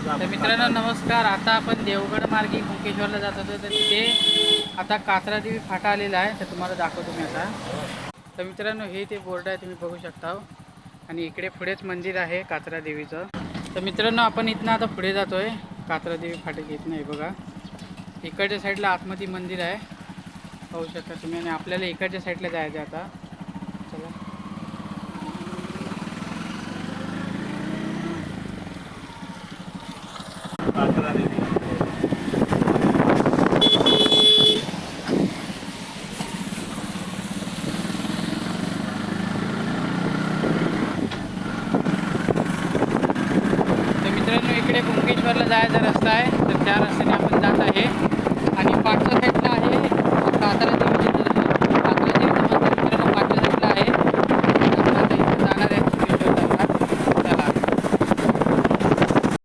तर मित्रांनो नमस्कार. आता आपण देवगड मार्गी कुंकेश्वरला जात होतो, तर तिथे आता कात्रादेवी फाटा आलेला आहे, तर तुम्हाला दाखवतो मी आता. तर मित्रांनो हे ते बोर्ड आहे, तुम्ही बघू शकता. आणि इकडे पुढेच मंदिर आहे कात्रादेवीचं. तर मित्रांनो आपण इथनं आता पुढे जातोय कात्रादेवी फाट्याच्या इथनं. हे बघा इकडच्या साईडला आतमध्ये मंदिर आहे, पाहू शकता तुम्ही. आणि आपल्याला इकडच्या साईडला जायचं आहे आता. चला. तर मित्रांनो इकडे कुंकेश्वरला जायचा रस्ता आहे, तर त्या रस्त्याने आपण जात आहे.